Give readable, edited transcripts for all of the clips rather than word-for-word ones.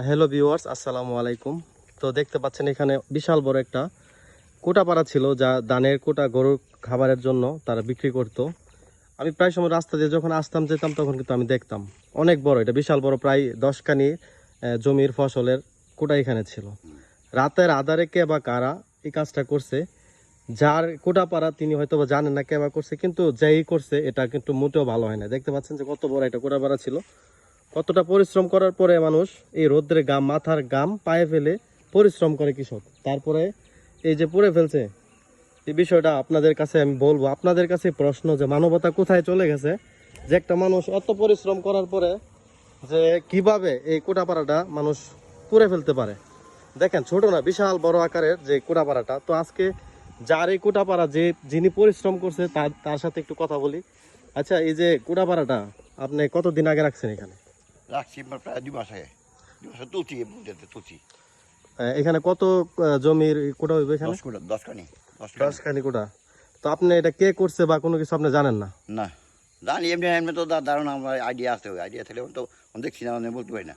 Hello viewers, আসসালামু আলাইকুম। তো দেখতে পাচ্ছেন এখানে বিশাল বড় একটা কোটাপাড়া ছিল, যা ধানের কোটা গরুর খাবারের জন্য তারা বিক্রি করতো। আমি প্রায় সময় রাস্তা দিয়ে যখন আসতাম যেতাম তখন কিন্তু আমি দেখতাম অনেক বড়, এটা বিশাল বড়, প্রায় 10 কানি জমির ফসলের কোটা এখানে ছিল। রাতের আধারে কে বা কারা এই কাজটা করছে, যার কোটাপাড়া তিনি হয়তো বা জানেন না কে বা করছে, কিন্তু যেই করছে এটা কিন্তু মোটেও ভালো হয় না। দেখতে পাচ্ছেন যে কত বড় একটা কোটাপাড়া ছিল, কতটা পরিশ্রম করার পরে মানুষ এই রোদ্রে গাম, মাথার গাম পায়ে ফেলে পরিশ্রম করে কৃষক, তারপরে এই যে পুড়ে ফেলছে। এই বিষয়টা আপনাদের কাছে আমি বলবো, আপনাদের কাছে প্রশ্ন যে মানবতা কোথায় চলে গেছে, যে একটা মানুষ এত পরিশ্রম করার পরে যে কিভাবে এই কোটাপাড়াটা মানুষ পুড়ে ফেলতে পারে। দেখেন, ছোট না, বিশাল বড় আকারের যে কোটাপাড়াটা। তো আজকে যার এই কোটাপাড়া, যে যিনি পরিশ্রম করছে তার সাথে একটু কথা বলি। আচ্ছা, এই যে কোটাপাড়াটা আপনি কতদিন আগে রাখছেন এখানে? রাখছি প্রায় 2 মাস আগে। 2 মাসে তুলছি, তুলছি। এখানে কত জমির কোটা হইবে এখানে? 10 কানি। 10 খানি কোটা। তো আপনি এটা কে করছে বা কোনো কিছু আপনি জানেন না? না, জানি এমনি এমনি তো ধারণা, আমার আইডিয়া আছে। ওই আইডিয়া থাকলে তো দেখছি না, আমি বলতে পারি না।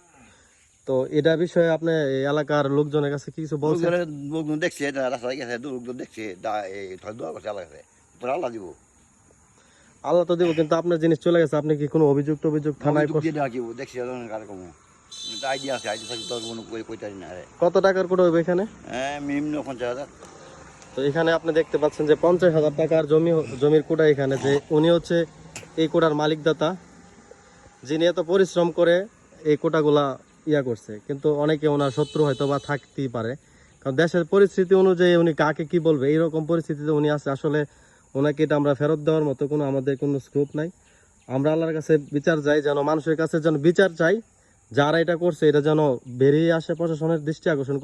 তো এটা বিষয়ে আপনি এই এলাকার লোকজনের কাছে কি কিছু বলছেন? লোকজন দেখছে, রাস্তায় গেছে, লোকজন দেখছে, দোয়া করছে আল্লাহ কাছে, তোর আল্লাহ দিব। আল্লাহ তো দিব, কিন্তু আপনার জিনিস চলে গেছে, আপনি কি কোনো অভিযোগ থানায় করছেন? দেখছি কারকম আইডিয়া আছে, আইডিয়া থাকলে তো কোনো কইতে পারি না। কত টাকার কোটা হইবে এখানে? হ্যাঁ, মিনিমাম 50,000। তো এখানে আপনি দেখতে পাচ্ছেন যে 50,000 টাকার জমির কোটা এখানে, যে উনি হচ্ছে এই কোটার মালিকদাতা, যিনি এত পরিশ্রম করে এই কোটাগুলা করছে। কিন্তু অনেকে ওনার শত্রু হয়তো বা থাকতেই পারে, কারণ দেশের পরিস্থিতি অনুযায়ী উনি কাকে কি বলবে, এইরকম পরিস্থিতিতে উনি আছে। আসলে ওনাকে এটা আমরা ফেরত দেওয়ার মতো আমাদের কোনো স্কোপ নাই। আমরা আল্লাহর কাছে বিচার চাই, যেন মানুষের কাছে যেন বিচার চাই, যারা এটা করছে এটা যেন বেরিয়ে আসে, প্রশাসনের দৃষ্টি আকর্ষণ